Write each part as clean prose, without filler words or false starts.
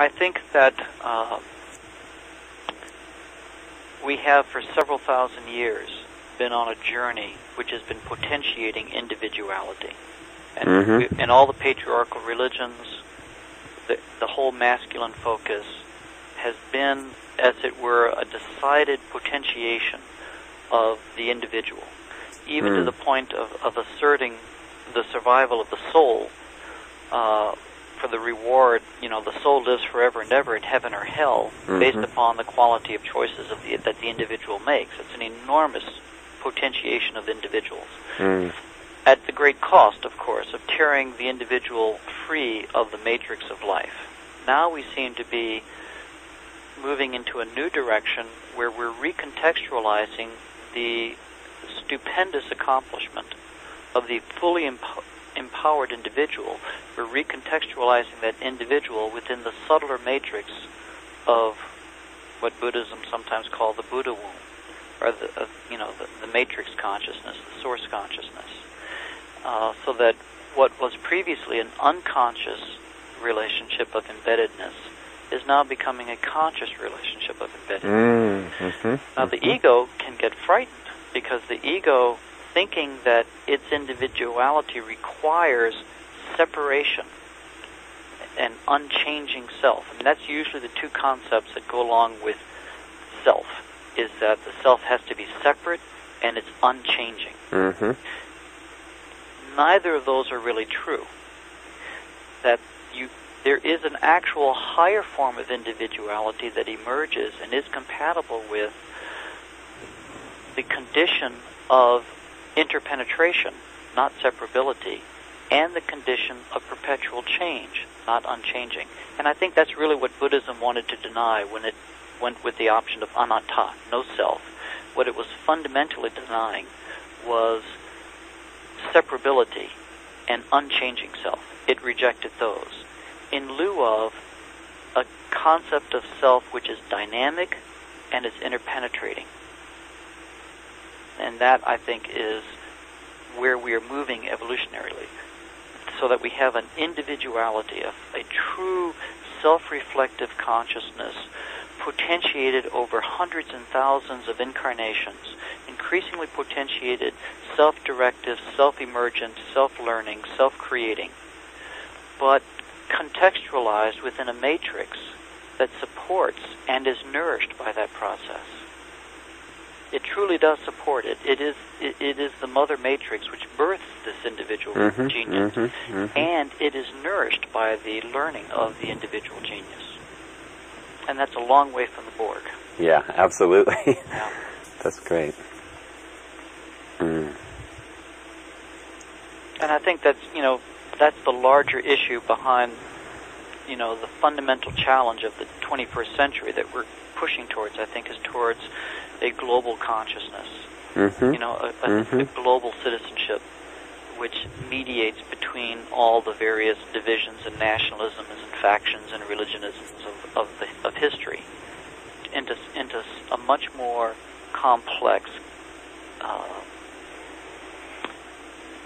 I think that we have for several thousand years been on a journey which has been potentiating individuality. And in all the patriarchal religions, the whole masculine focus has been, as it were, a decided potentiation of the individual, even to the point of asserting the survival of the soul for the reward. The soul lives forever and ever in heaven or hell, based upon the quality of choices that the individual makes. It's an enormous potentiation of individuals, at the great cost, of course, of tearing the individual free of the matrix of life. Now we seem to be moving into a new direction where we're recontextualizing the stupendous accomplishment of the fully empowered individual. We're recontextualizing that individual within the subtler matrix of what Buddhism sometimes calls the Buddha womb, or the matrix consciousness, the source consciousness, so that what was previously an unconscious relationship of embeddedness is now becoming a conscious relationship of embeddedness. Now the ego can get frightened, because the ego, thinking that its individuality requires separation and unchanging self. I mean, that's usually the two concepts that go along with self, is that the self has to be separate and it's unchanging. Neither of those are really true. That there is an actual higher form of individuality that emerges and is compatible with the condition of interpenetration, not separability, and the condition of perpetual change, not unchanging. And I think that's really what Buddhism wanted to deny when it went with the option of anatta, no self. What it was fundamentally denying was separability and unchanging self. It rejected those in lieu of a concept of self which is dynamic and is interpenetrating. And that, I think, is where we are moving evolutionarily, so that we have an individuality, a true self-reflective consciousness potentiated over hundreds and thousands of incarnations, increasingly potentiated, self-directive, self-emergent, self-learning, self-creating, but contextualized within a matrix that supports and is nourished by that process. It truly does support it. It is the mother matrix which births this individual genius, and it is nourished by the learning of the individual genius. And that's a long way from the Borg. Yeah, absolutely. Yeah. That's great. And I think that's the larger issue behind the fundamental challenge of the 21st century that we're pushing towards. I think is towards a global consciousness, a global citizenship which mediates between all the various divisions and nationalisms and factions and religionisms of history into a much more complex,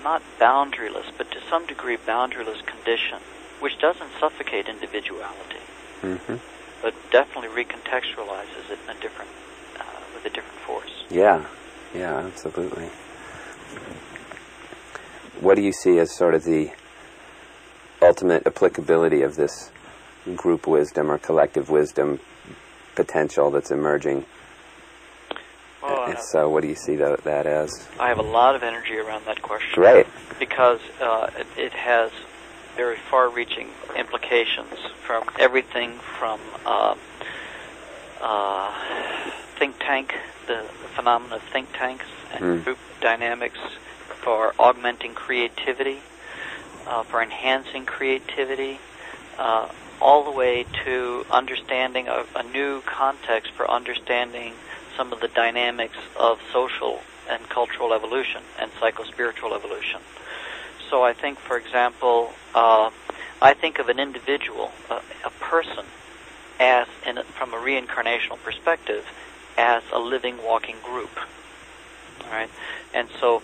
not boundaryless, but to some degree boundaryless condition, which doesn't suffocate individuality, but definitely recontextualizes it in a different, with a different force. Yeah, absolutely. What do you see as sort of the ultimate applicability of this group wisdom or collective wisdom potential that's emerging? Well, if so, what do you see that as? I have a lot of energy around that question. Great. Because it has very far-reaching implications from everything from think tank, the phenomenon of think tanks and group dynamics for augmenting creativity, for enhancing creativity, all the way to understanding a new context for understanding some of the dynamics of social and cultural evolution and psychospiritual evolution. So I think, for example, I think of an individual, a person, as from a reincarnational perspective, as a living, walking group. All right, and so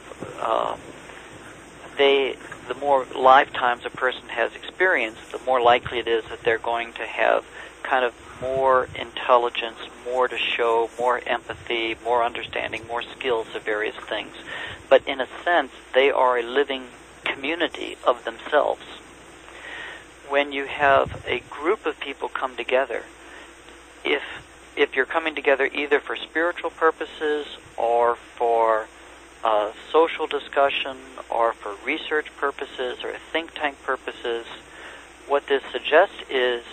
the more lifetimes a person has experienced, the more likely it is that they're going to have kind of more intelligence, more to show, more empathy, more understanding, more skills of various things. But in a sense, they are a living community of themselves. When you have a group of people come together, if you're coming together either for spiritual purposes or for social discussion or for research purposes or think tank purposes, what this suggests is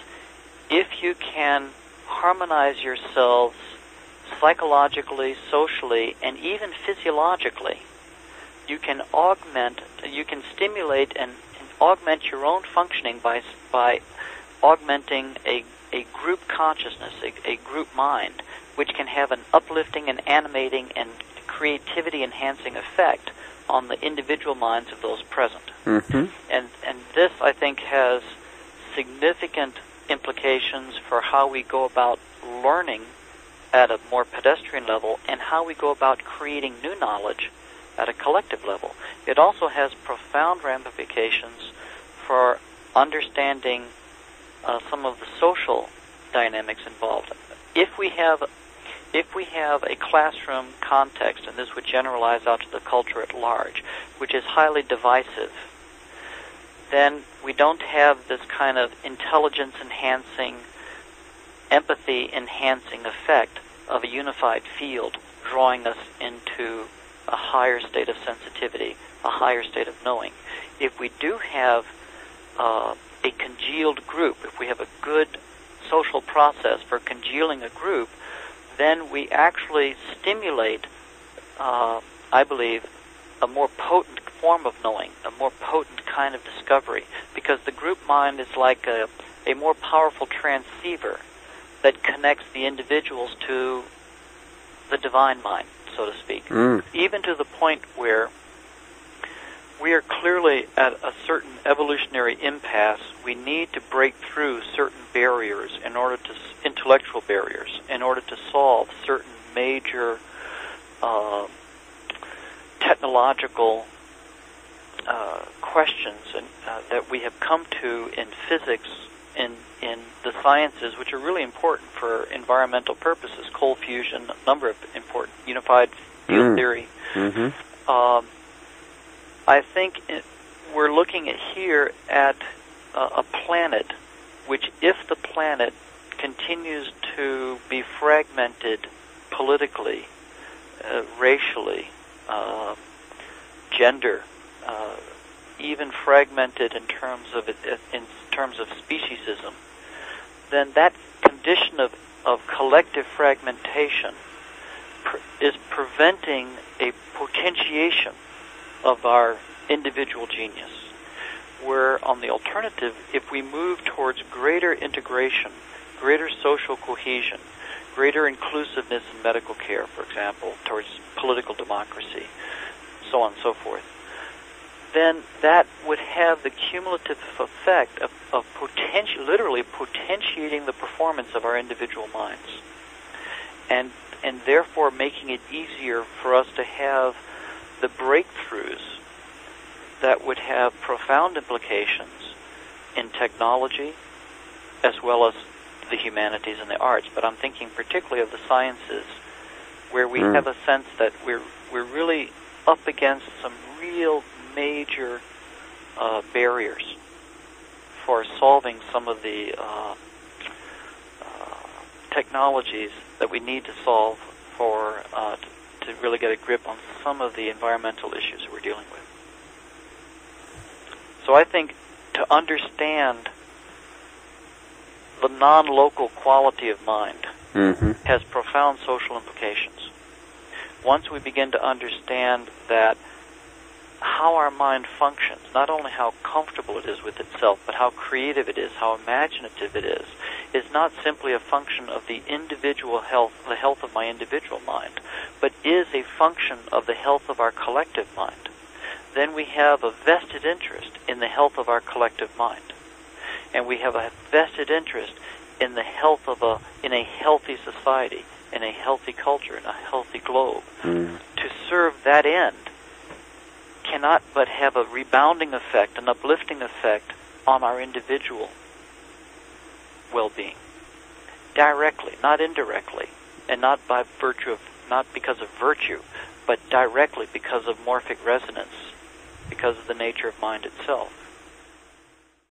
if you can harmonize yourselves psychologically, socially, and even physiologically, you can stimulate and augment your own functioning by augmenting a group consciousness, a group mind, which can have an uplifting and animating and creativity-enhancing effect on the individual minds of those present. Mm-hmm. And this, I think, has significant implications for how we go about learning at a more pedestrian level and how we go about creating new knowledge at a collective level. It also has profound ramifications for understanding some of the social dynamics involved. If we have a classroom context, and this would generalize out to the culture at large, which is highly divisive, then we don't have this kind of intelligence-enhancing, empathy-enhancing effect of a unified field drawing us into a higher state of sensitivity, a higher state of knowing. If we do have a congealed group, if we have a good social process for congealing a group, then we actually stimulate, I believe, a more potent form of knowing, a more potent kind of discovery, because the group mind is like a more powerful transceiver that connects the individuals to the divine mind, so to speak, even to the point where we are clearly at a certain evolutionary impasse. We need to break through certain barriers intellectual barriers, in order to solve certain major technological questions that we have come to in physics, in the sciences, which are really important for environmental purposes, cold fusion, a number of important, unified field theory. Mm-hmm. I think we're looking here at a planet which, if the planet continues to be fragmented politically, racially, gender, even fragmented in terms of speciesism, then that condition of collective fragmentation is preventing a potentiation of our individual genius. Where, on the alternative, if we move towards greater integration, greater social cohesion, greater inclusiveness in medical care, for example, towards political democracy, so on and so forth, then that would have the cumulative effect of literally potentiating the performance of our individual minds, and therefore making it easier for us to have the breakthroughs that would have profound implications in technology as well as the humanities and the arts. But I'm thinking particularly of the sciences, where we have a sense that we're really up against some real major barriers for solving some of the technologies that we need to solve for to really get a grip on some of the environmental issues that we're dealing with. So I think to understand the non-local quality of mind has profound social implications. Once we begin to understand that how our mind functions, not only how comfortable it is with itself, but how creative it is, how imaginative it is not simply a function of the individual health, the health of my individual mind, but is a function of the health of our collective mind. Then we have a vested interest in the health of our collective mind. And we have a vested interest in the health of in a healthy society, in a healthy culture, in a healthy globe. To serve that end cannot but have a rebounding effect, an uplifting effect on our individual well-being. Directly, not indirectly, and not by virtue of, not because of virtue, but directly because of morphic resonance, because of the nature of mind itself.